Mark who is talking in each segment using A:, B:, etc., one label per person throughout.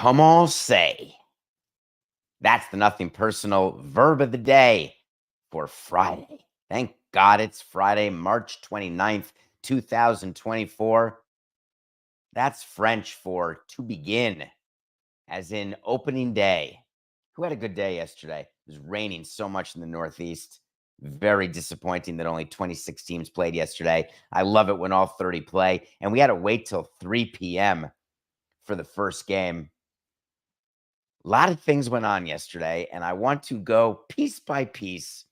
A: Come on, say. That's the nothing personal verb of the day for Friday. Thank God it's Friday, March 29th, 2024. That's French for to begin, as in opening day. Who had a good day yesterday? It was raining so much in the Northeast. Very disappointing that only 26 teams played yesterday. I love it when all 30 play. And we had to wait till 3 p.m. for the first game. A lot of things went on yesterday, and I want to go piece by piece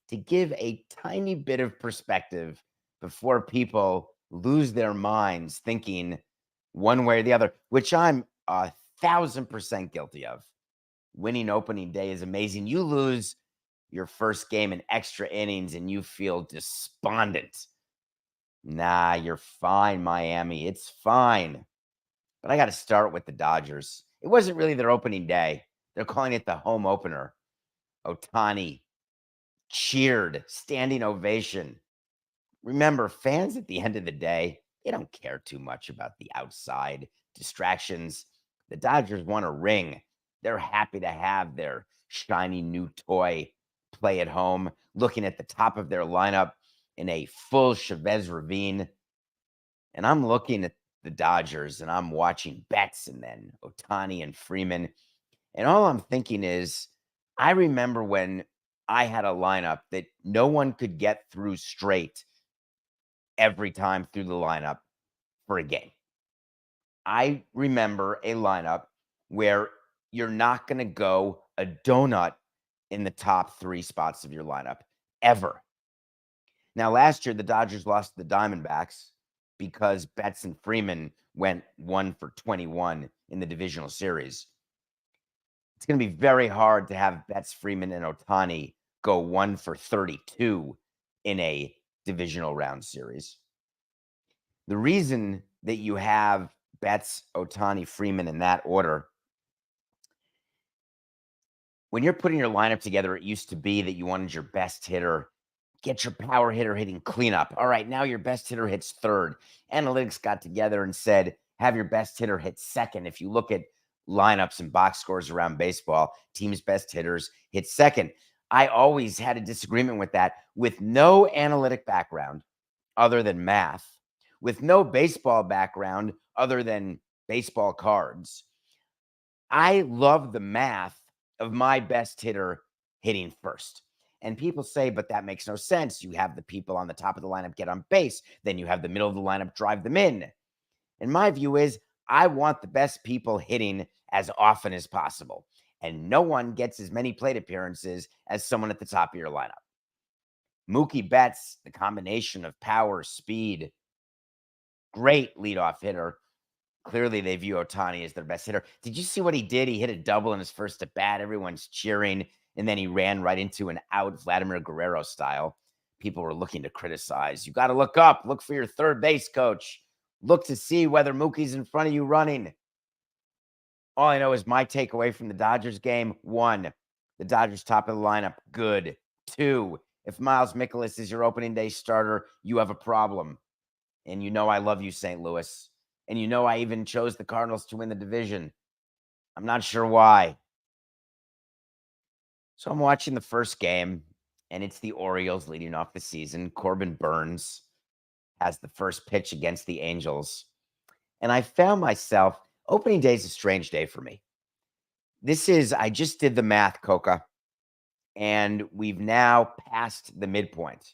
A: to give a tiny bit of perspective before people lose their minds thinking one way or the other, which I'm 1,000% guilty of. Winning opening day is amazing. You lose your first game in extra innings and you feel despondent. Nah, you're fine, Miami. It's fine. But I got to start with the Dodgers. It wasn't really their opening day. They're calling it the home opener. Ohtani cheered, standing ovation. Remember, fans at the end of the day, they don't care too much about the outside distractions. The Dodgers won a ring. They're happy to have their shiny new toy play at home, looking at the top of their lineup in a full Chavez Ravine. And I'm looking at the Dodgers and I'm watching Betts and then Ohtani and Freeman. And all I'm thinking is, I remember when I had a lineup that no one could get through straight every time through the lineup for a game. I remember a lineup where you're not going to go a donut in the top 3 spots of your lineup ever. Now, last year, the Dodgers lost to the Diamondbacks because Betts and Freeman went 1 for 21 in the divisional series. It's going to be very hard to have Betts, Freeman, and Ohtani go 1 for 32 in a divisional round series. The reason that you have Betts, Ohtani, Freeman in that order, when you're putting your lineup together, it used to be that you wanted your best hitter, get your power hitter hitting cleanup. All right, now your best hitter hits third. Analytics got together and said, have your best hitter hit second. If you look at lineups and box scores around baseball, teams' best hitters hit second. I always had a disagreement with that. With no analytic background other than math, with no baseball background other than baseball cards, I love the math of my best hitter hitting first. And people say, but that makes no sense. You have the people on the top of the lineup get on base. Then you have the middle of the lineup drive them in. And my view is, I want the best people hitting as often as possible. And no one gets as many plate appearances as someone at the top of your lineup. Mookie Betts, the combination of power, speed, great leadoff hitter. Clearly, they view Ohtani as their best hitter. Did you see what he did? He hit a double in his first at bat. Everyone's cheering. And then he ran right into an out, Vladimir Guerrero style. People were looking to criticize. You got to look up. Look for your third base coach. Look to see whether Mookie's in front of you running. All I know is my takeaway from the Dodgers game: 1, the Dodgers top of the lineup, good. 2, if Miles Mikolas is your opening day starter, you have a problem. And you know I love you, St. Louis. And you know I even chose the Cardinals to win the division. I'm not sure why. So I'm watching the first game, and it's the Orioles leading off the season. Corbin Burns has the first pitch against the Angels. And I found myself, opening day is a strange day for me. I just did the math, Coca, and we've now passed the midpoint.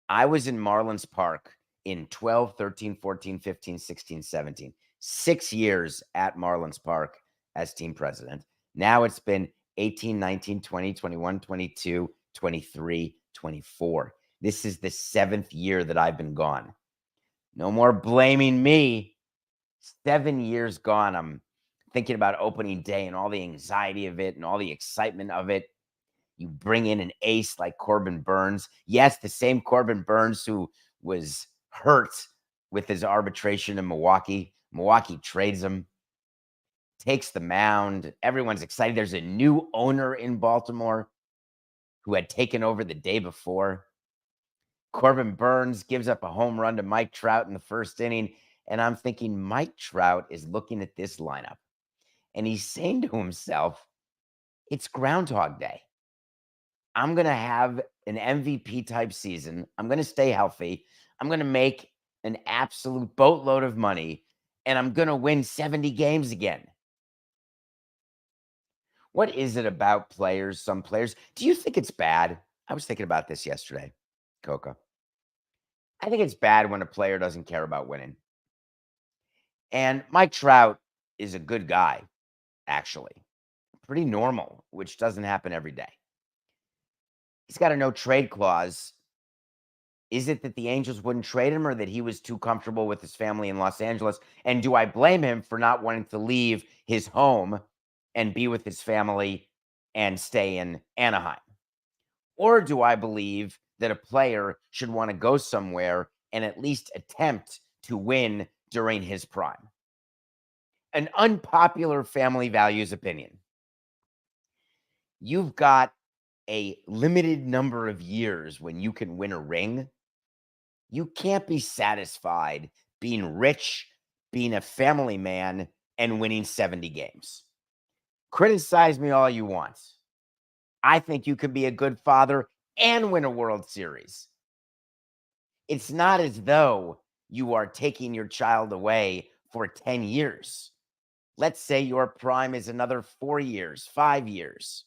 A: I was in Marlins Park in 12, 13, 14, 15, 16, 17. 6 years at Marlins Park as team president. Now it's been 18, 19, 20, 21, 22, 23, 24. This is the 7th year that I've been gone. No more blaming me. 7 years gone. I'm thinking about opening day and all the anxiety of it and all the excitement of it. You bring in an ace like Corbin Burns. Yes, the same Corbin Burns who was hurt with his arbitration in Milwaukee. Milwaukee trades him, takes the mound. Everyone's excited. There's a new owner in Baltimore who had taken over the day before. Corbin Burns gives up a home run to Mike Trout in the first inning. And I'm thinking Mike Trout is looking at this lineup And he's saying to himself, it's Groundhog Day. I'm going to have an MVP type season. I'm going to stay healthy. I'm going to make an absolute boatload of money, and I'm going to win 70 games again. What is it about players, some players? Do you think it's bad? I was thinking about this yesterday, Coca. I think it's bad when a player doesn't care about winning. And Mike Trout is a good guy, actually. Pretty normal, which doesn't happen every day. He's got a no trade clause. Is it that the Angels wouldn't trade him or that he was too comfortable with his family in Los Angeles? And do I blame him for not wanting to leave his home and be with his family and stay in Anaheim? Or do I believe that a player should want to go somewhere and at least attempt to win during his prime? An unpopular family values opinion. You've got a limited number of years when you can win a ring. You can't be satisfied being rich, being a family man, and winning 70 games. Criticize me all you want. I think you could be a good father and win a World Series. It's not as though you are taking your child away for 10 years. Let's say your prime is another 4 years, 5 years.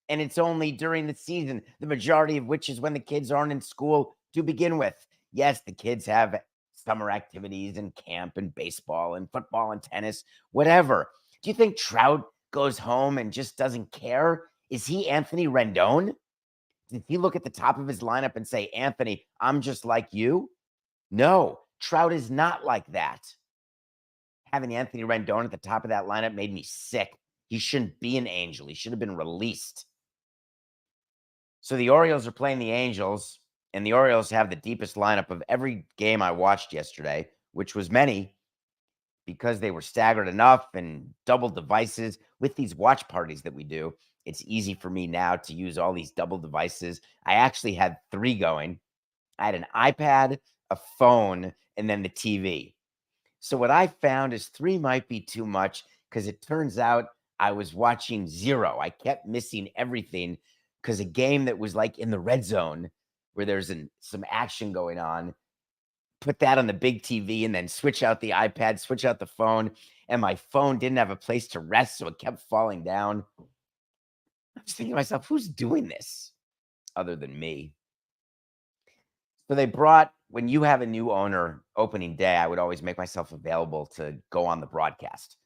A: And it's only during the season, the majority of which is when the kids aren't in school to begin with. Yes, the kids have summer activities and camp and baseball and football and tennis, whatever. Do you think Trout goes home and just doesn't care? Is he Anthony Rendon? Did he look at the top of his lineup and say, Anthony, I'm just like you? No, Trout is not like that. Having Anthony Rendon at the top of that lineup made me sick. He shouldn't be an Angel. He should have been released. So the Orioles are playing the Angels, and the Orioles have the deepest lineup of every game I watched yesterday, which was many, because they were staggered enough and double devices. With these watch parties that we do, it's easy for me now to use all these double devices. I actually had 3 going. I had an iPad, a phone, and then the TV. So what I found is 3 might be too much because it turns out I was watching 0. I kept missing everything because a game that was like in the red zone where there's some action going on, put that on the big TV and then switch out the iPad, switch out the phone. And my phone didn't have a place to rest, so it kept falling down. I was thinking to myself, who's doing this other than me? So they brought, when you have a new owner opening day, I would always make myself available to go on the broadcast.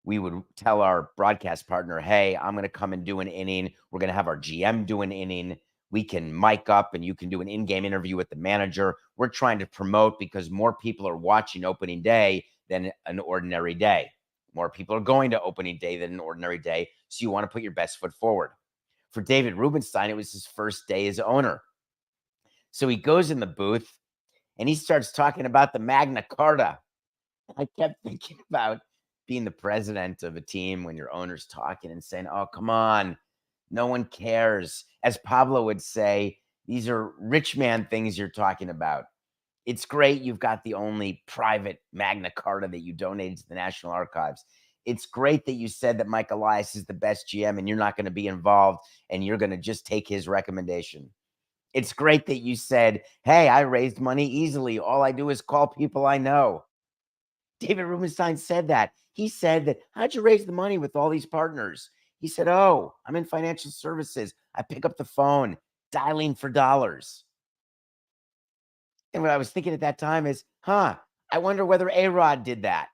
A: We would tell our broadcast partner, hey, I'm going to come and do an inning. We're going to have our GM do an inning. We can mic up and you can do an in-game interview with the manager. We're trying to promote because more people are watching opening day than an ordinary day. More people are going to opening day than an ordinary day. So you want to put your best foot forward. For David Rubenstein, it was his first day as owner. So he goes in the booth and he starts talking about the Magna Carta. I kept thinking about being the president of a team when your owner's talking and saying, oh, come on, no one cares. As Pablo would say, these are rich man things you're talking about. It's great you've got the only private Magna Carta that you donated to the National Archives. It's great that you said that Mike Elias is the best GM and you're not going to be involved and you're going to just take his recommendation. It's great that you said, hey, I raised money easily. All I do is call people I know. David Rubenstein said that. He said that, how'd you raise the money with all these partners? He said, oh, I'm in financial services. I pick up the phone, dialing for dollars. And what I was thinking at that time is, I wonder whether A-Rod did that.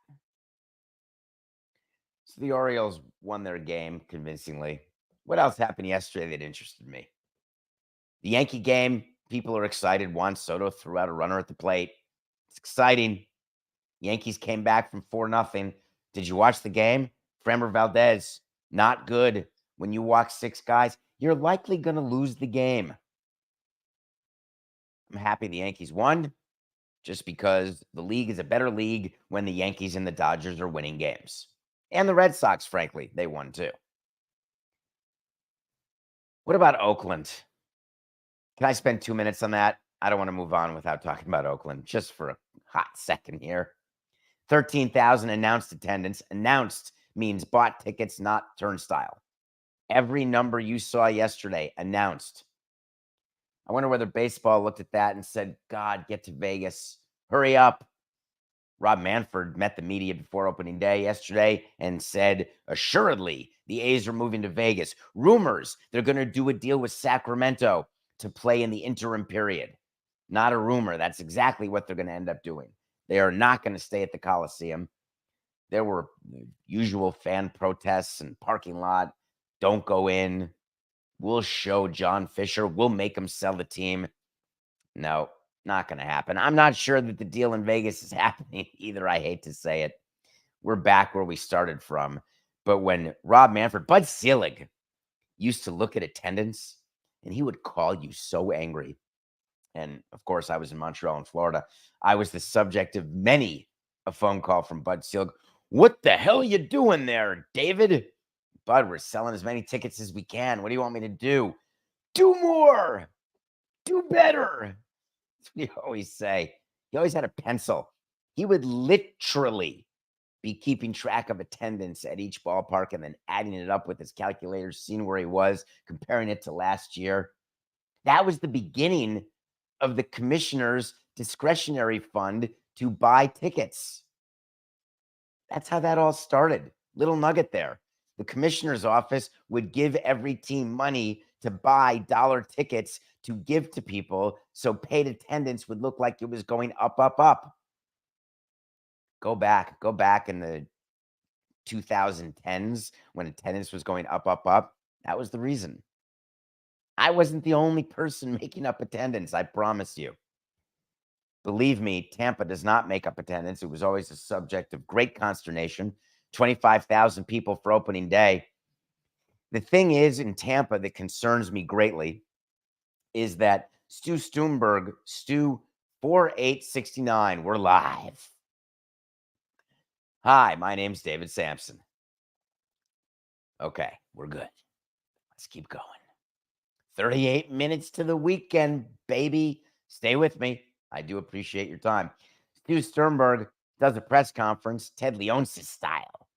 A: So the Orioles won their game convincingly. What else happened yesterday that interested me? The Yankee game, people are excited. Juan Soto threw out a runner at the plate. It's exciting. Yankees came back from 4-0. Did you watch the game? Framber Valdez, not good. When you walk 6 guys, you're likely going to lose the game. I'm happy the Yankees won just because the league is a better league when the Yankees and the Dodgers are winning games. And the Red Sox, frankly, they won too. What about Oakland? Can I spend 2 minutes on that? I don't want to move on without talking about Oakland just for a hot second here. 13,000 announced attendance, announced means bought tickets, not turnstile. Every number you saw yesterday announced. I wonder whether baseball looked at that and said, God, get to Vegas. Hurry up. Rob Manfred met the media before opening day yesterday and said, assuredly, the A's are moving to Vegas. Rumors, they're going to do a deal with Sacramento to play in the interim period. Not a rumor. That's exactly what they're going to end up doing. They are not going to stay at the Coliseum. There were usual fan protests and parking lot. Don't go in. We'll show John Fisher. We'll make him sell the team. No, not going to happen. I'm not sure that the deal in Vegas is happening either. I hate to say it. We're back where we started from. But when Rob Manfred, Bud Selig used to look at attendance, and he would call you so angry. And of course, I was in Montreal and Florida. I was the subject of many a phone call from Bud Selig. What the hell are you doing there, David? Bud, we're selling as many tickets as we can. What do you want me to do? Do more. Do better. That's what he always say. He always had a pencil. He would literally be keeping track of attendance at each ballpark and then adding it up with his calculator, seeing where he was, comparing it to last year. That was the beginning of the commissioner's discretionary fund to buy tickets. That's how that all started. Little nugget there. The commissioner's office would give every team money to buy dollar tickets to give to people so paid attendance would look like it was going up, up, up. Go back in the 2010s when attendance was going up, up, up. That was the reason. I wasn't the only person making up attendance, I promise you. Believe me, Tampa does not make up attendance. It was always a subject of great consternation. 25,000 people for opening day. The thing is in Tampa that concerns me greatly is that Stu 4869, we're live. Hi, my name's David Samson. Okay, we're good. Let's keep going. 38 minutes to the weekend, baby. Stay with me. I do appreciate your time. Stu Sternberg does a press conference, Ted Leonsis style,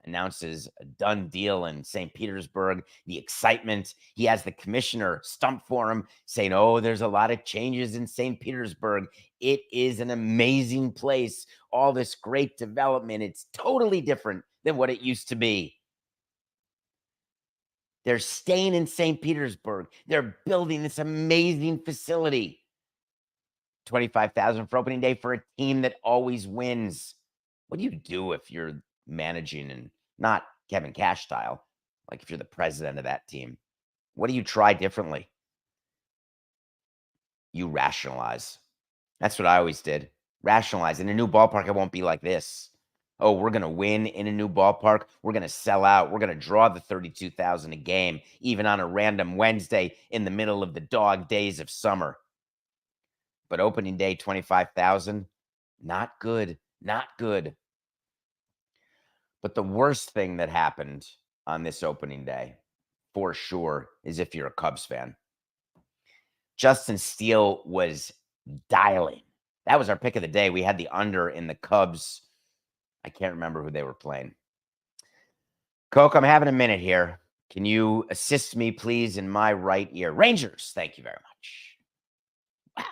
A: announces a done deal in St. Petersburg. The excitement. He has the commissioner stump for him, saying, oh, there's a lot of changes in St. Petersburg. It is an amazing place. All this great development. It's totally different than what it used to be. They're staying in St. Petersburg. They're building this amazing facility. 25,000 for opening day for a team that always wins. What do you do if you're managing and not Kevin Cash style? Like if you're the president of that team, what do you try differently? You rationalize. That's what I always did. Rationalize. In a new ballpark, it won't be like this. Oh, we're going to win in a new ballpark. We're going to sell out. We're going to draw the 32,000 a game, even on a random Wednesday in the middle of the dog days of summer. But opening day, 25,000, not good, not good. But the worst thing that happened on this opening day, for sure, is if you're a Cubs fan. Justin Steele was dialing. That was our pick of the day. We had the under in the Cubs. I can't remember who they were playing. Coke, I'm having a minute here. Can you assist me, please, in my right ear? Rangers, thank you very much. Wow.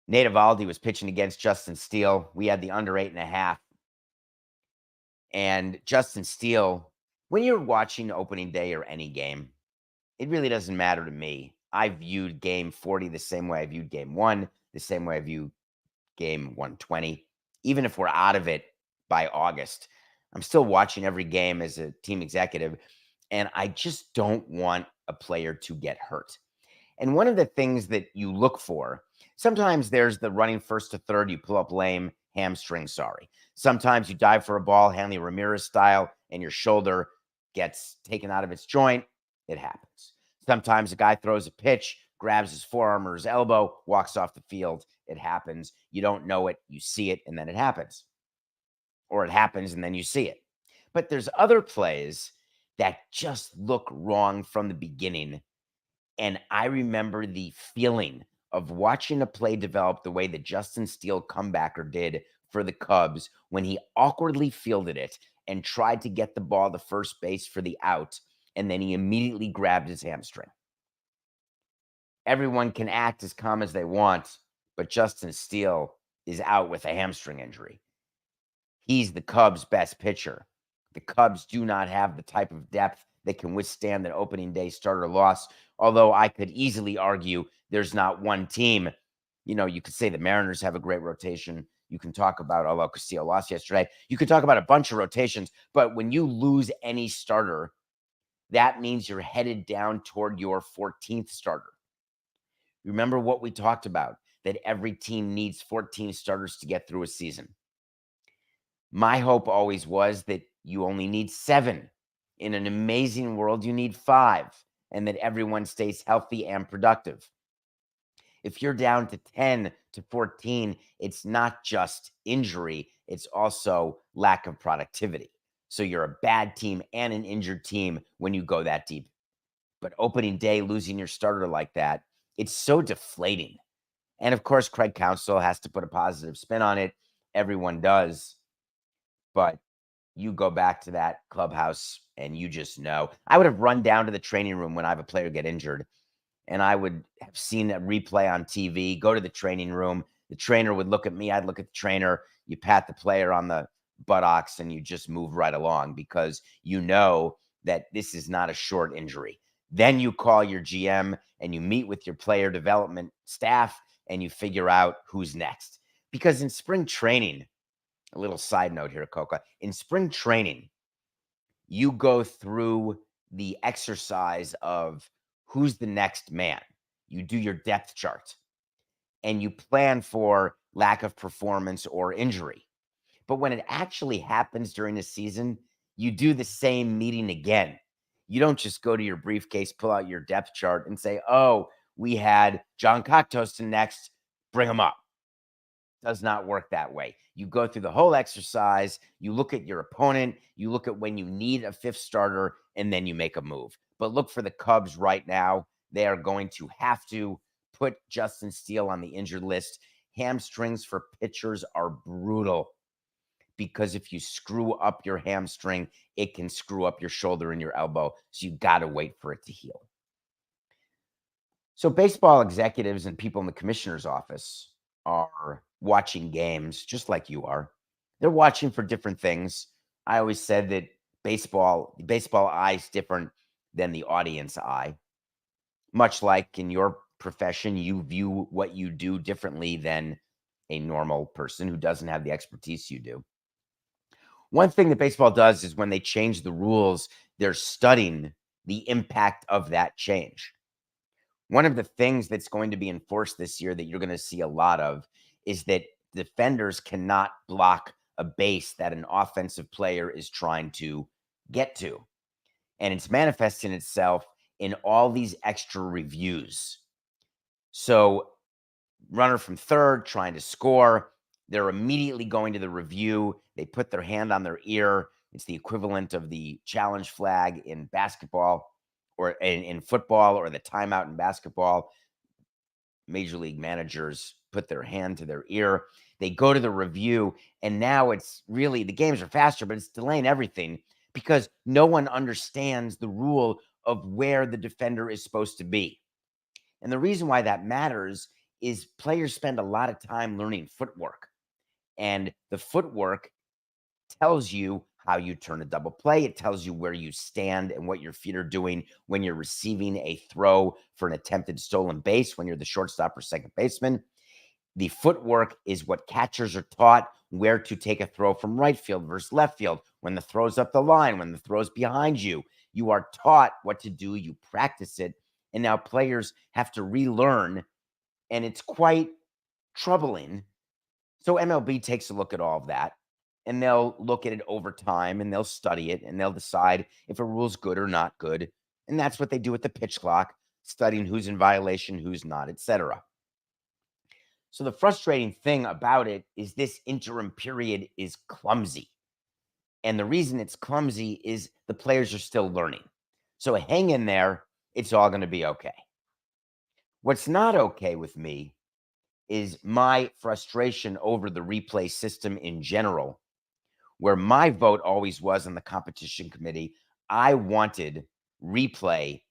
A: Nate Eovaldi was pitching against Justin Steele. We had the under 8.5. And Justin Steele, when you're watching opening day or any game, it really doesn't matter to me. I viewed game 40 the same way I viewed game 1, the same way I view game 120. Even if we're out of it by August, I'm still watching every game as a team executive, and I just don't want a player to get hurt. And one of the things that you look for, sometimes there's the running first to third, you pull up lame, hamstring, sorry. Sometimes you dive for a ball, Hanley Ramirez style, and your shoulder gets taken out of its joint. It happens. Sometimes a guy throws a pitch, grabs his forearm or his elbow, walks off the field. It happens. You don't know it. You see it, and then it happens. Or it happens, and then you see it. But there's other plays that just look wrong from the beginning. And I remember the feeling of watching a play develop the way that Justin Steele comebacker did for the Cubs when he awkwardly fielded it and tried to get the ball to first base for the out, and then he immediately grabbed his hamstring. Everyone can act as calm as they want, but Justin Steele is out with a hamstring injury. He's the Cubs' best pitcher. The Cubs do not have the type of depth that can withstand an opening day starter loss, although I could easily argue there's not one team. You could say the Mariners have a great rotation. You can talk about, although Castillo lost yesterday, you could talk about a bunch of rotations, but when you lose any starter, that means you're headed down toward your 14th starter. Remember what we talked about, that every team needs 14 starters to get through a season. My hope always was that you only need 7. In an amazing world, you need 5, and that everyone stays healthy and productive. If you're down to 10 to 14, it's not just injury, it's also lack of productivity. So you're a bad team and an injured team when you go that deep. But opening day, losing your starter like that, it's so deflating. And of course, Craig Counsell has to put a positive spin on it. Everyone does. But you go back to that clubhouse and you just know. I would have run down to the training room when I have a player get injured, and I would have seen a replay on TV, go to the training room. The trainer would look at me. I'd look at the trainer. You pat the player on the buttocks and you just move right along because you know that this is not a short injury. Then you call your GM and you meet with your player development staff and you figure out who's next. Because in spring training, a little side note here, Coca, in spring training, you go through the exercise of who's the next man. You do your depth chart and you plan for lack of performance or injury. But when it actually happens during the season, you do the same meeting again. You don't just go to your briefcase, pull out your depth chart and say, oh, we had John Cocktoaston next, bring him up. Does not work that way. You go through the whole exercise, you look at your opponent, you look at when you need a 5th starter, and then you make a move. But look for the Cubs right now. They are going to have to put Justin Steele on the injured list. Hamstrings for pitchers are brutal because if you screw up your hamstring, it can screw up your shoulder and your elbow. So you got to wait for it to heal. So baseball executives and people in the commissioner's office are watching games just like you are. They're watching for different things. I always said that the baseball eye is different than the audience eye. Much like in your profession, you view what you do differently than a normal person who doesn't have the expertise you do. One thing that baseball does is when they change the rules, they're studying the impact of that change. One of the things that's going to be enforced this year that you're going to see a lot of is that defenders cannot block a base that an offensive player is trying to get to. And it's manifesting itself in all these extra reviews. So runner from third trying to score, they're immediately going to the review. They put their hand on their ear. It's the equivalent of the challenge flag in basketball or in football, or the timeout in basketball. Major league managers put their hand to their ear. They go to the review, and now it's really, the games are faster, but it's delaying everything because no one understands the rule of where the defender is supposed to be. And the reason why that matters is players spend a lot of time learning footwork, and the footwork tells you how you turn a double play. It tells you where you stand and what your feet are doing when you're receiving a throw for an attempted stolen base, when you're the shortstop or second baseman. The footwork is what catchers are taught where to take a throw from right field versus left field, when the throw's up the line, when the throw's behind you. You are taught what to do. You practice it. And now players have to relearn, and it's quite troubling. So MLB takes a look at all of that, and they'll look at it over time, and they'll study it, and they'll decide if a rule's good or not good. And that's what they do with the pitch clock, studying who's in violation, who's not, etc. So the frustrating thing about it is this interim period is clumsy. And the reason it's clumsy is the players are still learning. So hang in there. It's all going to be okay. What's not okay with me is my frustration over the replay system in general, where my vote always was on the competition committee. I wanted replay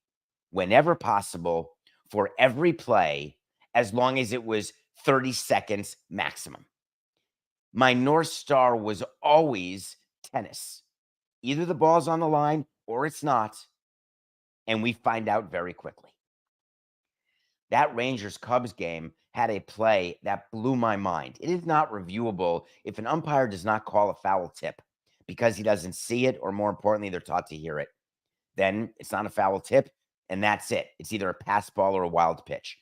A: whenever possible for every play, as long as it was 30 seconds maximum. My North Star was always tennis. Either the ball's on the line or it's not, and we find out very quickly. That Rangers-Cubs game had a play that blew my mind. It is not reviewable if an umpire does not call a foul tip because he doesn't see it, or more importantly, they're taught to hear it. Then it's not a foul tip, and that's it. It's either a pass ball or a wild pitch.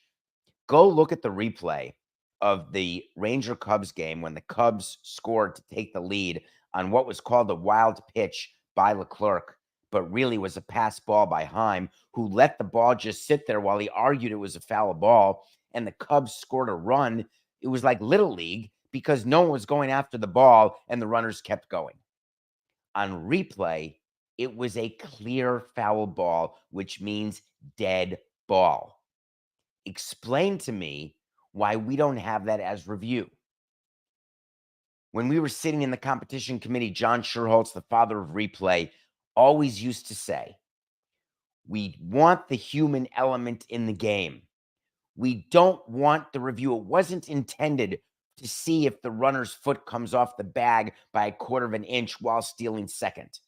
A: Go look at the replay of the Ranger-Cubs game when the Cubs scored to take the lead on what was called a wild pitch by Leclerc, but really was a pass ball by Heim, who let the ball just sit there while he argued it was a foul ball, and the Cubs scored a run. It was like Little League because no one was going after the ball, and the runners kept going. On replay, it was a clear foul ball, which means dead ball. Explain to me why we don't have that as review. When we were sitting in the competition committee, John Sherholtz, the father of replay, always used to say, we want the human element in the game. We don't want the review. It wasn't intended to see if the runner's foot comes off the bag by a quarter of an inch while stealing second.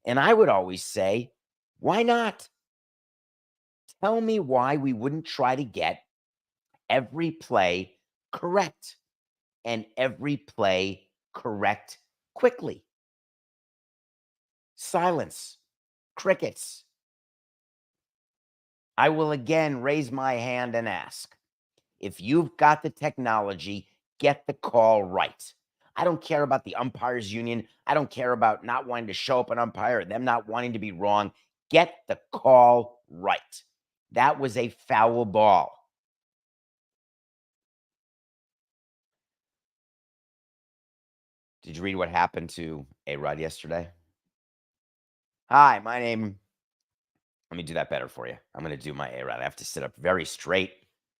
A: And I would always say, why not? Tell me why we wouldn't try to get every play correct, and every play correct quickly. Silence. Crickets. I will again raise my hand and ask, if you've got the technology, get the call right. I don't care about the umpires union. I don't care about not wanting to show up an umpire or them not wanting to be wrong. Get the call right. That was a foul ball. Did you read what happened to A-Rod yesterday? Hi, my name. Let me do that better for you. I'm going to do my A-Rod. I have to sit up very straight.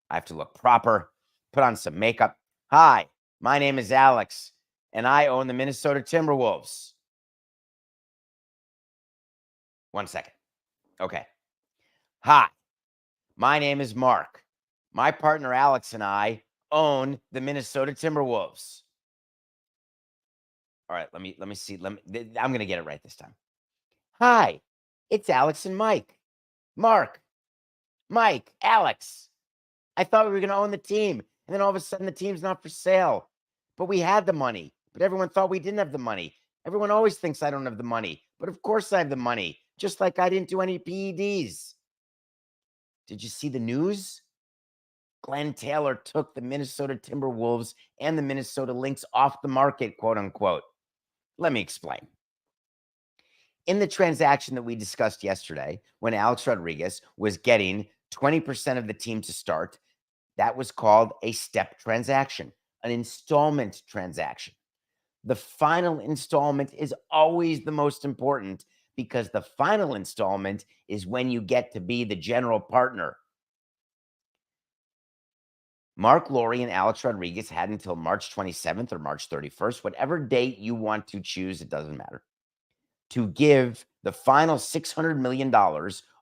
A: I have to look proper, put on some makeup. Hi, my name is Alex, and I own the Minnesota Timberwolves. 1 second. Okay. Hi, my name is Marc. My partner Alex and I own the Minnesota Timberwolves. All right, let me see. I'm going to get it right this time. Hi, it's Alex and Mike. Marc, Mike, Alex. I thought we were going to own the team, and then all of a sudden the team's not for sale. But we had the money, but everyone thought we didn't have the money. Everyone always thinks I don't have the money, but of course I have the money, just like I didn't do any PEDs. Did you see the news? Glen Taylor took the Minnesota Timberwolves and the Minnesota Lynx off the market, quote unquote. Let me explain. In the transaction that we discussed yesterday, when Alex Rodriguez was getting 20% of the team to start, that was called a step transaction, an installment transaction. The final installment is always the most important because the final installment is when you get to be the general partner. Marc Lore and Alex Rodriguez had until March 27th or March 31st, whatever date you want to choose, it doesn't matter, to give the final $600 million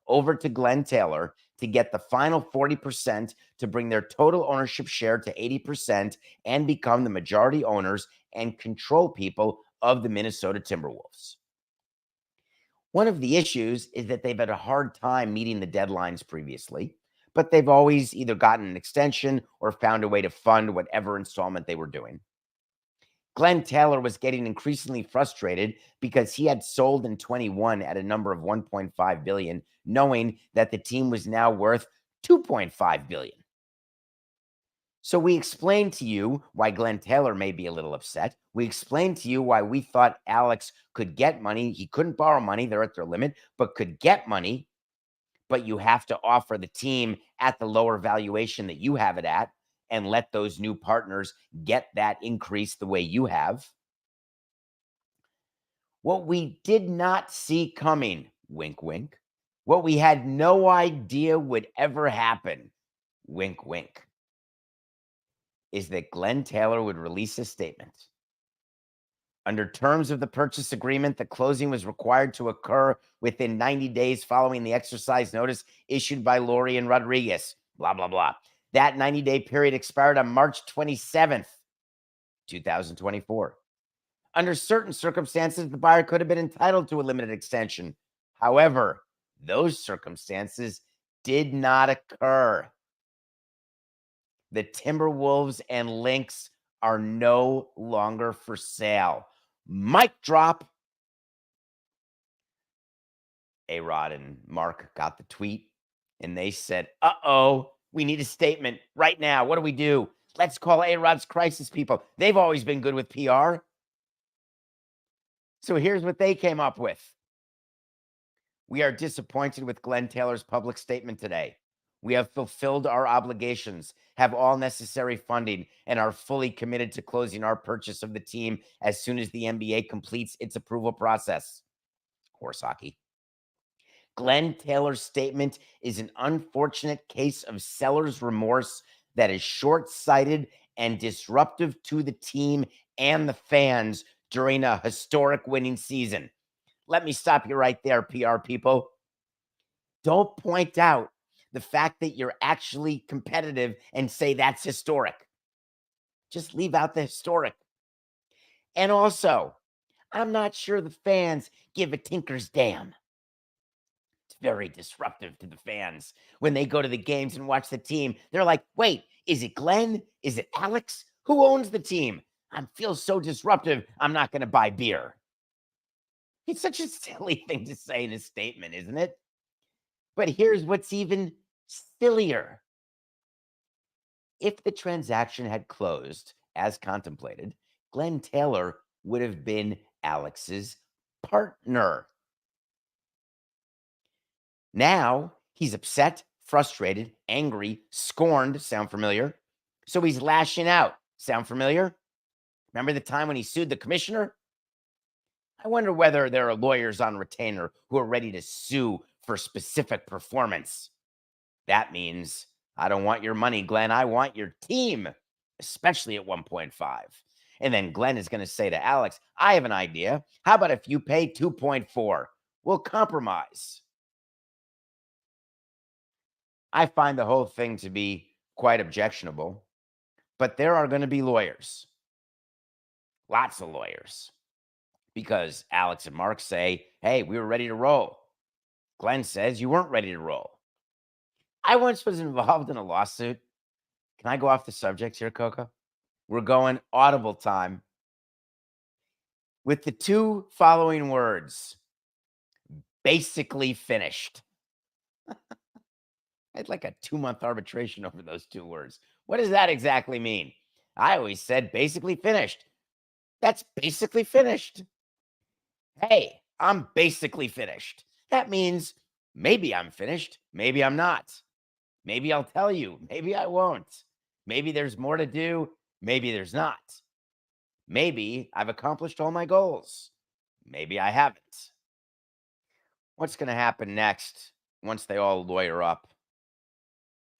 A: over to Glen Taylor to get the final 40% to bring their total ownership share to 80% and become the majority owners and control people of the Minnesota Timberwolves. One of the issues is that they've had a hard time meeting the deadlines previously, but they've always either gotten an extension or found a way to fund whatever installment they were doing. Glen Taylor was getting increasingly frustrated because he had sold in 21 at a number of 1.5 billion, knowing that the team was now worth 2.5 billion. So we explained to you why Glen Taylor may be a little upset. We explained to you why we thought Alex could get money. He couldn't borrow money. They're at their limit, but could get money. But you have to offer the team at the lower valuation that you have it at and let those new partners get that increase the way you have. What we did not see coming, wink, wink, what we had no idea would ever happen, wink, wink, is that Glen Taylor would release a statement. Under terms of the purchase agreement, the closing was required to occur within 90 days following the exercise notice issued by Lori and Rodriguez, blah, blah, blah. That 90-day period expired on March 27th, 2024. Under certain circumstances, the buyer could have been entitled to a limited extension. However, those circumstances did not occur. The Timberwolves and Lynx are no longer for sale. Mic drop. A-Rod and Marc got the tweet, and they said, uh-oh, we need a statement right now. What do we do? Let's call A-Rod's crisis people. They've always been good with PR. So here's what they came up with. We are disappointed with Glen Taylor's public statement today. We have fulfilled our obligations, have all necessary funding, and are fully committed to closing our purchase of the team as soon as the NBA completes its approval process. Horse hockey. Glen Taylor's statement is an unfortunate case of seller's remorse that is short-sighted and disruptive to the team and the fans during a historic winning season. Let me stop you right there, PR people. Don't point out the fact that you're actually competitive and say that's historic. Just leave out the historic. And also, I'm not sure the fans give a tinker's damn. It's very disruptive to the fans. When they go to the games and watch the team, they're like, wait, is it Glen? Is it Alex? Who owns the team? I feel so disruptive, I'm not going to buy beer. It's such a silly thing to say in a statement, isn't it? But here's what's even sillier. If the transaction had closed as contemplated, Glen Taylor would have been Alex's partner. Now he's upset, frustrated, angry, scorned. Sound familiar? So he's lashing out. Sound familiar? Remember the time when he sued the commissioner? I wonder whether there are lawyers on retainer who are ready to sue for specific performance. That means I don't want your money, Glen. I want your team, especially at 1.5. And then Glen is going to say to Alex, I have an idea. How about if you pay 2.4? We'll compromise. I find the whole thing to be quite objectionable, but there are going to be lawyers, lots of lawyers, because Alex and Marc say, hey, we were ready to roll. Glen says you weren't ready to roll. I once was involved in a lawsuit. Can I go off the subject here, Coco? We're going audible time. With the two following words, basically finished. I had like a 2-month arbitration over those two words. What does that exactly mean? I always said basically finished. That's basically finished. Hey, I'm basically finished. That means maybe I'm finished. Maybe I'm not. Maybe I'll tell you. Maybe I won't. Maybe there's more to do. Maybe there's not. Maybe I've accomplished all my goals. Maybe I haven't. What's going to happen next once they all lawyer up?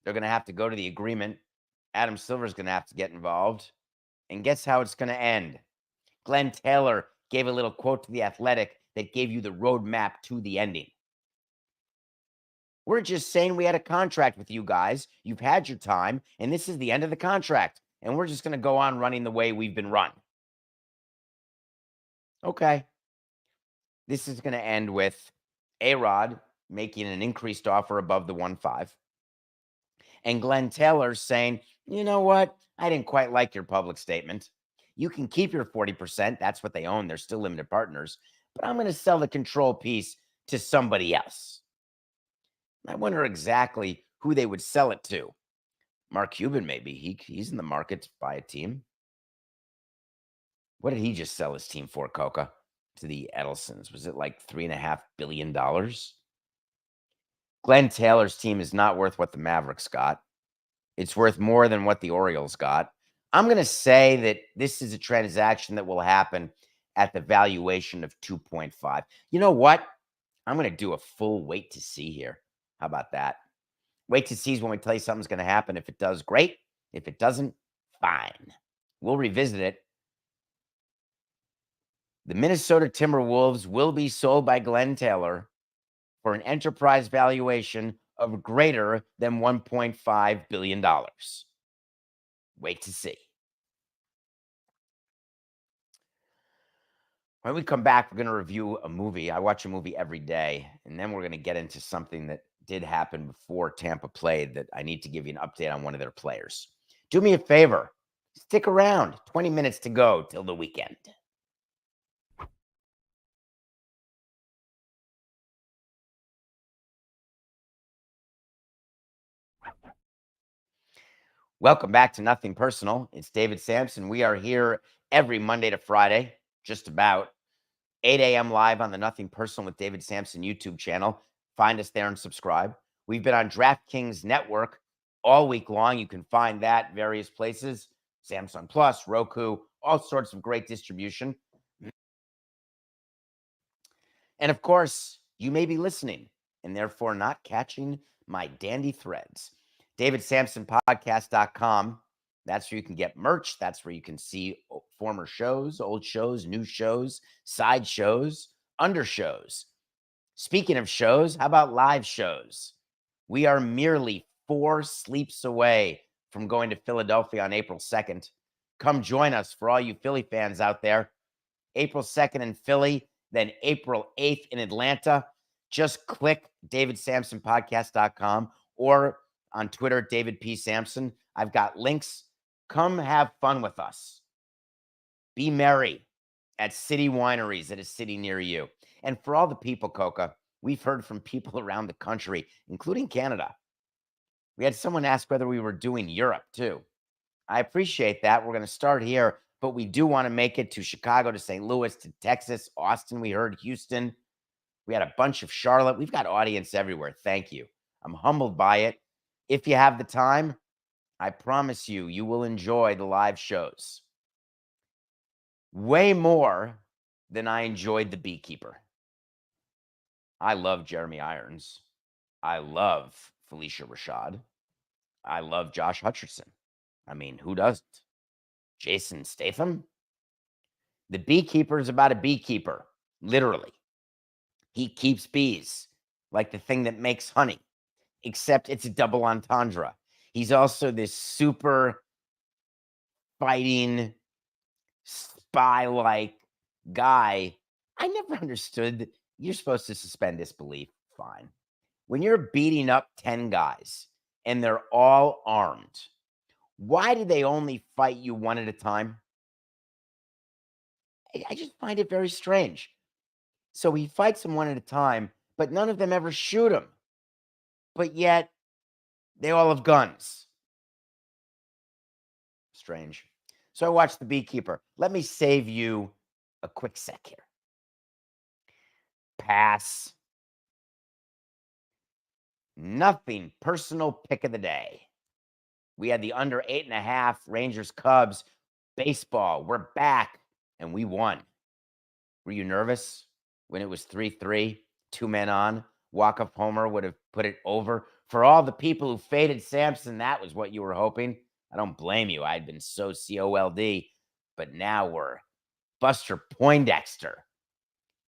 A: They're going to have to go to the agreement. Adam Silver's going to have to get involved. And guess how it's going to end? Glen Taylor gave a little quote to The Athletic that gave you the roadmap to the ending. We're just saying we had a contract with you guys. You've had your time, and this is the end of the contract. And we're just going to go on running the way we've been run. Okay. This is going to end with A-Rod making an increased offer above the 1.5. And Glen Taylor saying, you know what? I didn't quite like your public statement. You can keep your 40%. That's what they own. They're still limited partners. But I'm going to sell the control piece to somebody else. I wonder exactly who they would sell it to. Mark Cuban, maybe. He's in the market to buy a team. What did he just sell his team for, Coca? To the Edelsons? Was it like $3.5 billion? Glen Taylor's team is not worth what the Mavericks got. It's worth more than what the Orioles got. I'm going to say that this is a transaction that will happen at the valuation of 2.5. You know what? I'm going to do a full wait to see here. How about that? Wait to see is when we tell you something's going to happen. If it does, great. If it doesn't, Fine. We'll revisit it. The Minnesota Timberwolves will be sold by Glen Taylor for an enterprise valuation of greater than $1.5 billion. Wait to see. When we come back, we're going to review a movie. I watch a movie every day, and then we're going to get into something that did happen before Tampa played that I need to give you an update on one of their players. Do me a favor. Stick around. 20 minutes to go till the weekend. Welcome back to Nothing Personal. It's David Samson. We are here every Monday to Friday, just about 8 a.m. live on the Nothing Personal with David Samson YouTube channel. Find us there and subscribe. We've been on DraftKings Network all week long. You can find that various places, Samsung Plus, Roku, all sorts of great distribution. And of course, you may be listening and therefore not catching my dandy threads. DavidSamsonPodcast.com. That's where you can get merch. That's where you can see former shows, old shows, new shows, side shows, under shows. Speaking of shows, how about live shows? We are merely 4 sleeps away from going to Philadelphia on April 2nd. Come join us for all you Philly fans out there. April 2nd in Philly, then April 8th in Atlanta. Just click DavidSamsonPodcast.com or on Twitter, David P. Samson. I've got links. Come have fun with us. Be merry at city wineries at a city near you. And for all the people, Coca, we've heard from people around the country, including Canada. We had someone ask whether we were doing Europe too. I appreciate that. We're going to start here, but we do want to make it to Chicago, to St. Louis, to Texas, Austin. We heard Houston. We had a bunch of Charlotte. We've got audience everywhere. Thank you. I'm humbled by it. If you have the time, I promise you, you will enjoy the live shows way more than I enjoyed the Beekeeper. I love Jeremy Irons. I love Felicia Rashad. I love Josh Hutcherson. I mean, who doesn't? Jason Statham? The Beekeeper is about a beekeeper, literally. He keeps bees, like the thing that makes honey, except it's a double entendre. He's also this super fighting, spy-like guy. I never understood. You're supposed to suspend disbelief. Fine. When you're beating up 10 guys and they're all armed, why do they only fight you one at a time? I just find it very strange. So he fights them one at a time, but none of them ever shoot him. But yet, they all have guns. Strange. So I watched The Beekeeper. Let me save you a quick sec here. Pass. Nothing personal pick of the day. We had the under 8.5 Rangers Cubs baseball. We're back and we won. Were you nervous when it was 3-3, 2 men on? Walk-off homer would have put it over. For all the people who faded Samson, that was what you were hoping. I don't blame you. I'd been so cold. But now we're Buster Poindexter,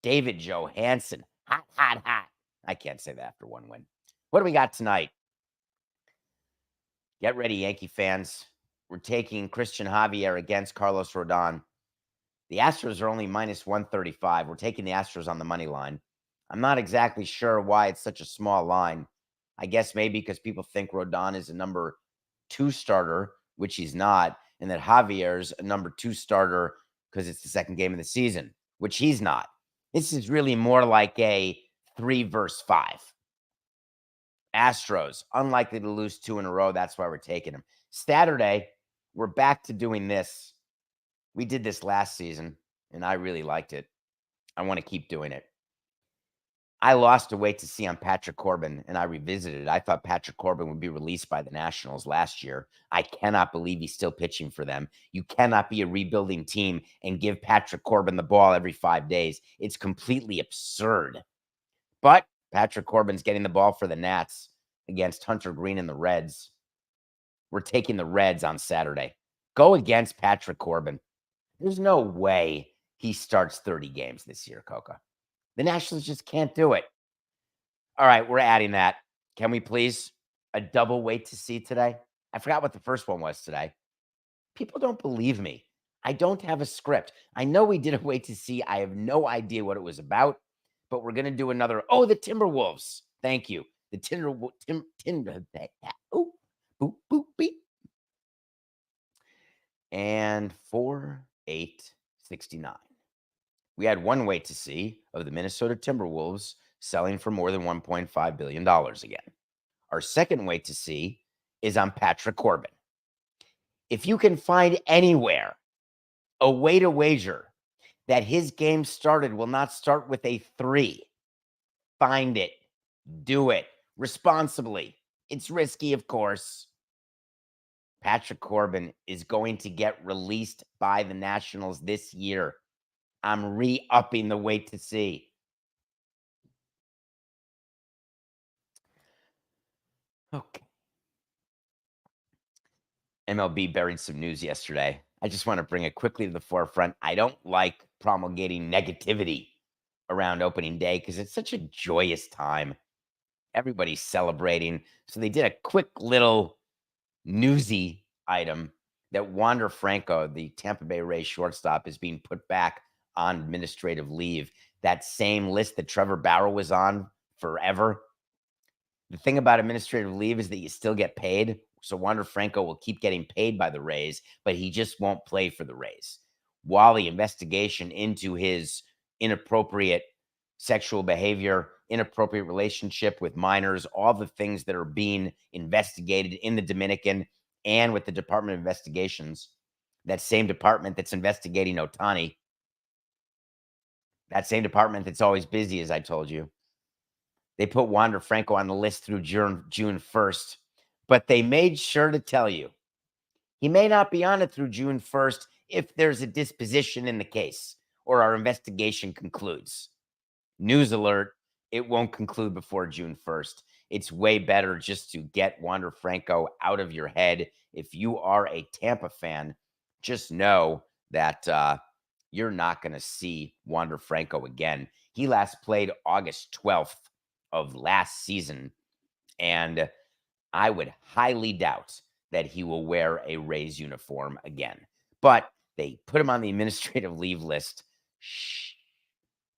A: David Johansen. Hot, hot, hot. I can't say that after one win. What do we got tonight? Get ready, Yankee fans. We're taking Christian Javier against Carlos Rodon. The Astros are only minus 135. We're taking the Astros on the money line. I'm not exactly sure why it's such a small line. I guess maybe because people think Rodon is a number 2 starter, which he's not, and that Javier's a number 2 starter because it's the second game of the season, which he's not. This is really more like a 3 versus 5. Astros, unlikely to lose 2 in a row. That's why we're taking them. Saturday, we're back to doing this. We did this last season, and I really liked it. I want to keep doing it. I lost a wait to see on Patrick Corbin, and I revisited it. I thought Patrick Corbin would be released by the Nationals last year. I cannot believe he's still pitching for them. You cannot be a rebuilding team and give Patrick Corbin the ball every 5 days. It's completely absurd. But Patrick Corbin's getting the ball for the Nats against Hunter Green and the Reds. We're taking the Reds on Saturday. Go against Patrick Corbin. There's no way he starts 30 games this year, Coca. The Nationals just can't do it. All right, we're adding that. Can we please? A double wait to see today? I forgot what the first one was today. People don't believe me. I don't have a script. I know we did a wait to see. I have no idea what it was about, but we're going to do another. Oh, the Timberwolves. Thank you. The Tinder. Ooh, boop, boop, beep. And 4,869. We had one wait to see of the Minnesota Timberwolves selling for more than $1.5 billion again. Our second wait to see is on Patrick Corbin. If you can find anywhere a way to wager that his game started will not start with a 3, find it. Do it responsibly. It's risky, of course. Patrick Corbin is going to get released by the Nationals this year. I'm re-upping the wait to see. Okay. MLB buried some news yesterday. I just want to bring it quickly to the forefront. I don't like promulgating negativity around opening day because it's such a joyous time. Everybody's celebrating. So they did a quick little newsy item that Wander Franco, the Tampa Bay Rays shortstop, is being put back on administrative leave. That same list that Trevor Bauer was on forever. The thing about administrative leave is that you still get paid. So Wander Franco will keep getting paid by the Rays, but he just won't play for the Rays. While the investigation into his inappropriate sexual behavior, inappropriate relationship with minors, all the things that are being investigated in the Dominican and with the Department of Investigations, that same department that's investigating Ohtani, that same department that's always busy, as I told you. They put Wander Franco on the list through June 1st, but they made sure to tell you he may not be on it through June 1st if there's a disposition in the case or our investigation concludes. News alert, it won't conclude before June 1st. It's way better just to get Wander Franco out of your head. If you are a Tampa fan, just know that you're not going to see Wander Franco again. He last played August 12th of last season, and I would highly doubt that he will wear a Rays uniform again. But they put him on the administrative leave list. Shh,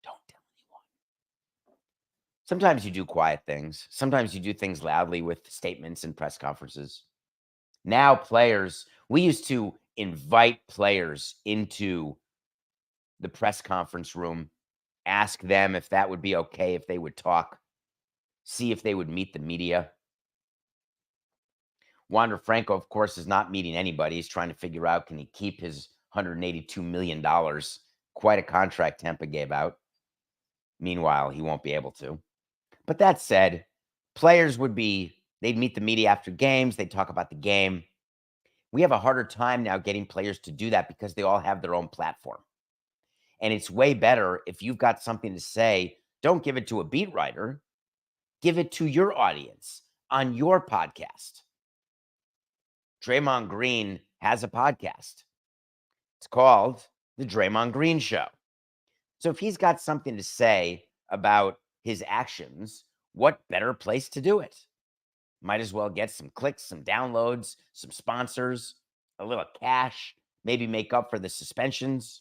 A: don't tell anyone. Sometimes you do quiet things. Sometimes you do things loudly with statements and press conferences. Now players, we used to invite players into the press conference room, ask them if that would be okay, if they would talk, see if they would meet the media. Wander Franco, of course, is not meeting anybody. He's trying to figure out, can he keep his $182 million? Quite a contract Tampa gave out. Meanwhile, he won't be able to. But that said, players they'd meet the media after games. They'd talk about the game. We have a harder time now getting players to do that because they all have their own platform. And it's way better if you've got something to say, don't give it to a beat writer. Give it to your audience on your podcast. Draymond Green has a podcast. It's called The Draymond Green Show. So if he's got something to say about his actions, what better place to do it? Might as well get some clicks, some downloads, some sponsors, a little cash, maybe make up for the suspensions.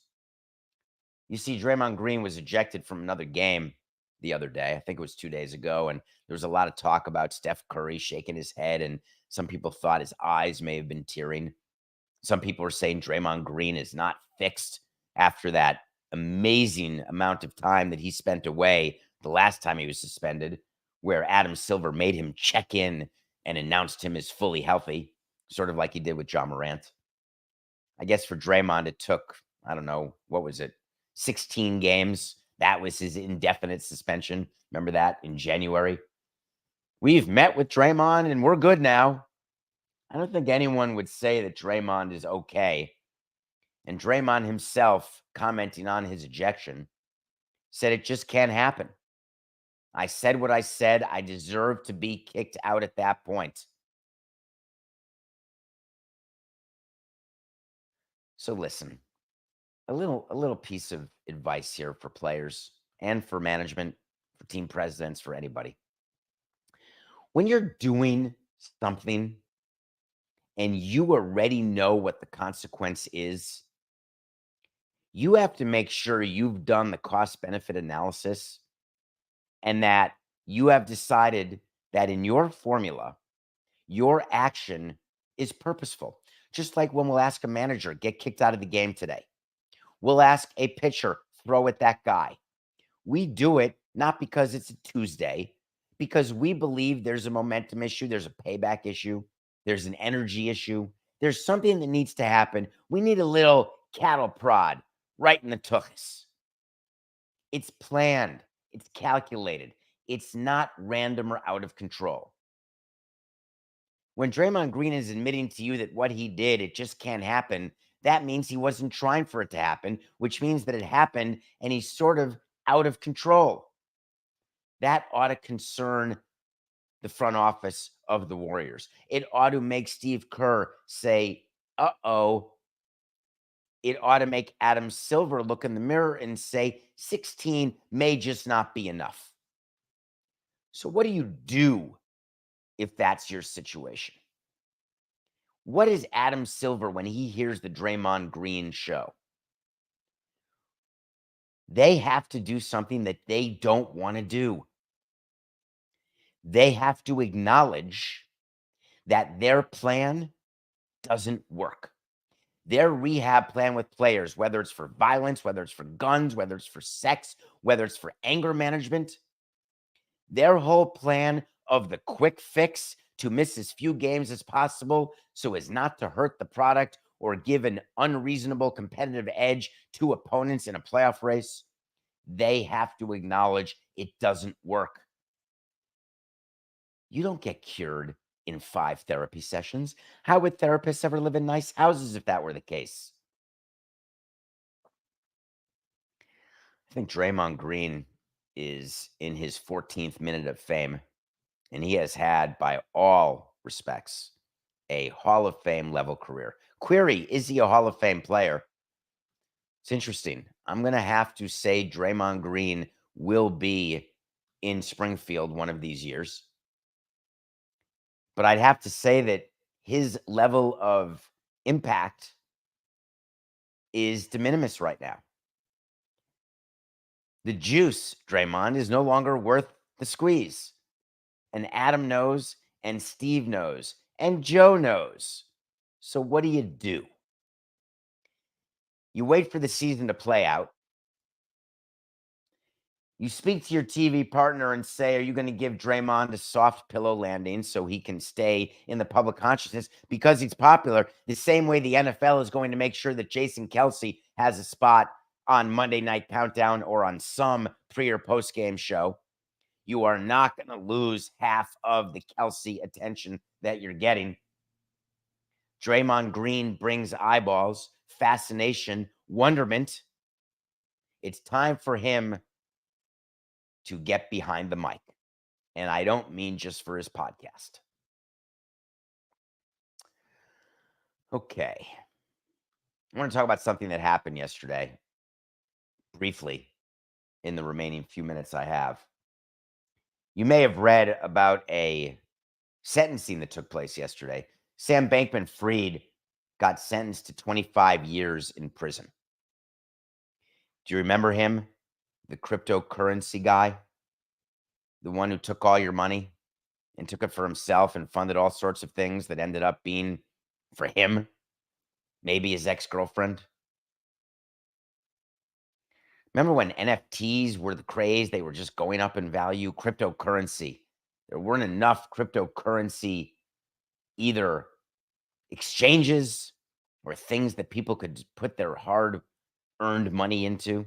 A: You see, Draymond Green was ejected from another game the other day. I think it was 2 days ago. And there was a lot of talk about Steph Curry shaking his head. And some people thought his eyes may have been tearing. Some people are saying Draymond Green is not fixed after that amazing amount of time that he spent away the last time he was suspended, where Adam Silver made him check in and announced him as fully healthy, sort of like he did with John Morant. I guess for Draymond, it took, I don't know, what was it, 16 games? That was his indefinite suspension. Remember that in January? We've met with Draymond and we're good now. I don't think anyone would say that Draymond is okay. And Draymond himself, commenting on his ejection, said it just can't happen. I said what I said. I deserve to be kicked out at that point. So listen, a little piece of advice here for players and for management, for team presidents, for anybody. When you're doing something and you already know what the consequence is, you have to make sure you've done the cost benefit analysis and that you have decided that in your formula, your action is purposeful. Just like when we'll ask a manager, get kicked out of the game today. We'll ask a pitcher, throw at that guy. We do it not because it's a Tuesday, because we believe there's a momentum issue, there's a payback issue, there's an energy issue, there's something that needs to happen. We need a little cattle prod right in the tuchus. It's planned, it's calculated, it's not random or out of control. When Draymond Green is admitting to you that what he did, it just can't happen, that means he wasn't trying for it to happen, which means that it happened and he's sort of out of control. That ought to concern the front office of the Warriors. It ought to make Steve Kerr say, uh-oh. It ought to make Adam Silver look in the mirror and say, 16 may just not be enough. So what do you do if that's your situation? What is Adam Silver when he hears the Draymond Green show? They have to do something that they don't want to do. They have to acknowledge that their plan doesn't work. Their rehab plan with players, whether it's for violence, whether it's for guns, whether it's for sex, whether it's for anger management, their whole plan of the quick fix to miss as few games as possible so as not to hurt the product or give an unreasonable competitive edge to opponents in a playoff race, they have to acknowledge it doesn't work. You don't get cured in 5 therapy sessions. How would therapists ever live in nice houses if that were the case? I think Draymond Green is in his 14th minute of fame, and he has had, by all respects, a Hall of Fame level career. Query, is he a Hall of Fame player? It's interesting. I'm going to have to say Draymond Green will be in Springfield one of these years. But I'd have to say that his level of impact is de minimis right now. The juice, Draymond, is no longer worth the squeeze. And Adam knows, and Steve knows, and Joe knows. So what do? You wait for the season to play out. You speak to your TV partner and say, are you going to give Draymond a soft pillow landing so he can stay in the public consciousness because he's popular? The same way the NFL is going to make sure that Jason Kelsey has a spot on Monday Night Countdown or on some pre or post game show. You are not going to lose half of the Kelsey attention that you're getting. Draymond Green brings eyeballs, fascination, wonderment. It's time for him to get behind the mic. And I don't mean just for his podcast. Okay. I want to talk about something that happened yesterday, briefly, in the remaining few minutes I have. You may have read about a sentencing that took place yesterday. Sam Bankman-Fried got sentenced to 25 years in prison. Do you remember him? The cryptocurrency guy? The one who took all your money and took it for himself and funded all sorts of things that ended up being for him, maybe his ex-girlfriend. Remember when NFTs were the craze? They were just going up in value. Cryptocurrency. There weren't enough cryptocurrency either exchanges or things that people could put their hard-earned money into.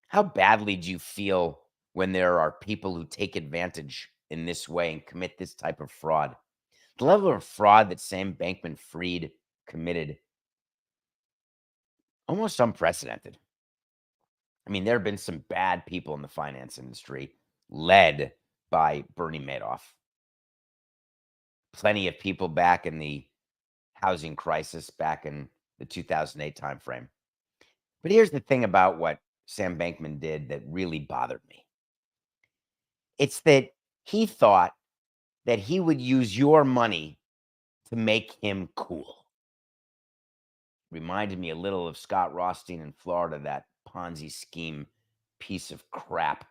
A: How badly do you feel when there are people who take advantage in this way and commit this type of fraud? The level of fraud that Sam Bankman-Fried committed, almost unprecedented. I mean, there have been some bad people in the finance industry led by Bernie Madoff. Plenty of people back in the housing crisis back in the 2008 timeframe. But here's the thing about what Sam Bankman did that really bothered me. It's that he thought that he would use your money to make him cool. Reminded me a little of Scott Rothstein in Florida, that Ponzi scheme piece of crap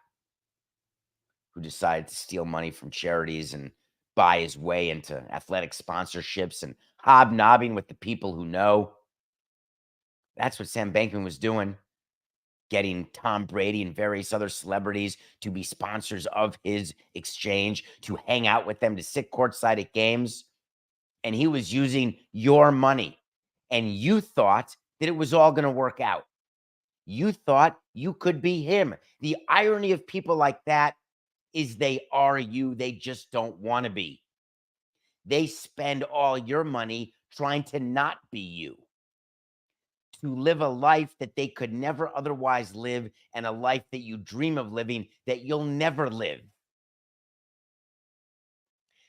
A: who decided to steal money from charities and buy his way into athletic sponsorships and hobnobbing with the people who know. That's what Sam Bankman was doing, getting Tom Brady and various other celebrities to be sponsors of his exchange, to hang out with them, to sit courtside at games. And he was using your money. And you thought that it was all going to work out. You thought you could be him. The irony of people like that is they are you. They just don't want to be. They spend all your money trying to not be you, to live a life that they could never otherwise live, and a life that you dream of living that you'll never live.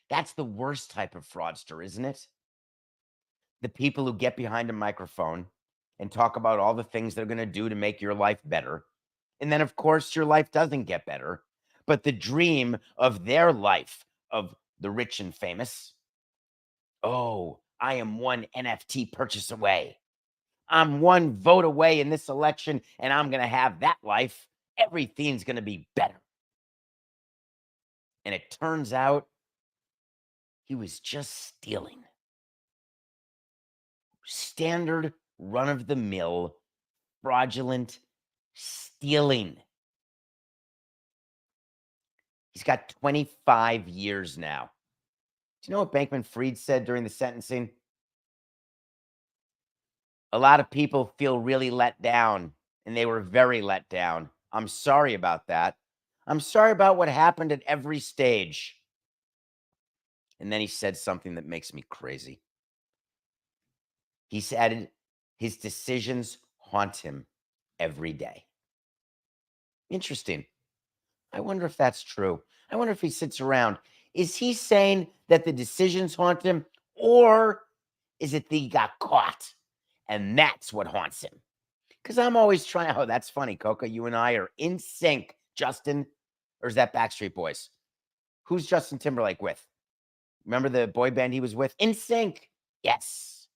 A: That's the worst type of fraudster, isn't it? The people who get behind a microphone and talk about all the things they're going to do to make your life better. And then, of course, your life doesn't get better. But the dream of their life, of the rich and famous, oh, I am one NFT purchase away. I'm one vote away in this election, and I'm going to have that life. Everything's going to be better. And it turns out he was just stealing. Standard run-of-the-mill, fraudulent stealing. He's got 25 years now. Do you know what Bankman-Fried said during the sentencing? A lot of people feel really let down, and they were very let down. I'm sorry about that. I'm sorry about what happened at every stage. And then he said something that makes me crazy. He said his decisions haunt him every day. Interesting. I wonder if that's true. I wonder if he sits around. Is he saying that the decisions haunt him, or is it that he got caught and that's what haunts him? Because I'm always trying. Oh, that's funny, Coca. You and I are in sync, Justin. Or is that Backstreet Boys? Who's Justin Timberlake with? Remember the boy band he was with? In Sync. Yes.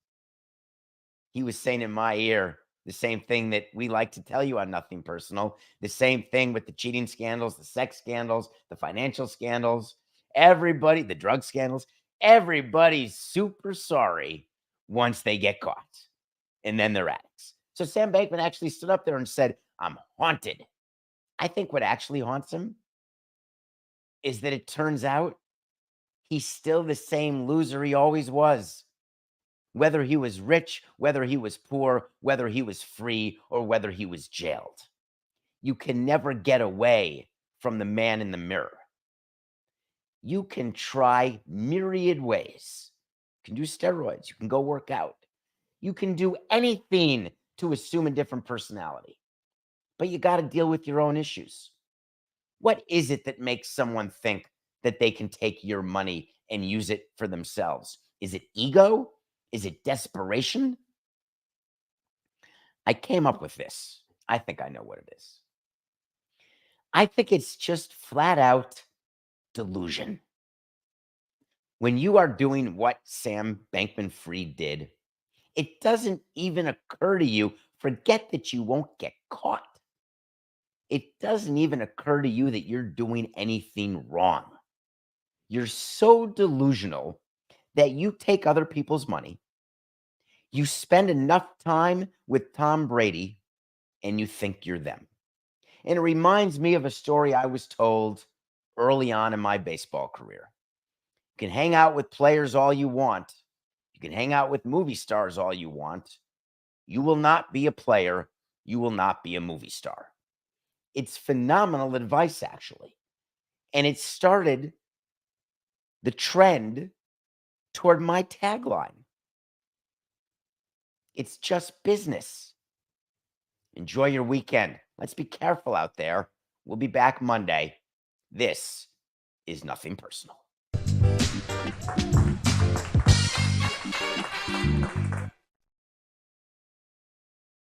A: He was saying in my ear the same thing that we like to tell you on Nothing Personal. The same thing with the cheating scandals, the sex scandals, the financial scandals. Everybody, the drug scandals. Everybody's super sorry once they get caught. And then they're addicts. So Sam Bankman actually stood up there and said, I'm haunted. I think what actually haunts him is that it turns out he's still the same loser he always was. Whether he was rich, whether he was poor, whether he was free, or whether he was jailed. You can never get away from the man in the mirror. You can try myriad ways. You can do steroids. You can go work out. You can do anything to assume a different personality. But you got to deal with your own issues. What is it that makes someone think that they can take your money and use it for themselves? Is it ego? Is it desperation? I came up with this. I think I know what it is. I think it's just flat out delusion. When you are doing what Sam Bankman-Fried did, it doesn't even occur to you, forget that you won't get caught. It doesn't even occur to you that you're doing anything wrong. You're so delusional that you take other people's money, you spend enough time with Tom Brady, and you think you're them. And it reminds me of a story I was told early on in my baseball career. You can hang out with players all you want. You can hang out with movie stars all you want. You will not be a player. You will not be a movie star. It's phenomenal advice, actually. And it started the trend toward my tagline. It's just business. Enjoy your weekend. Let's be careful out there. We'll be back Monday. This is Nothing Personal.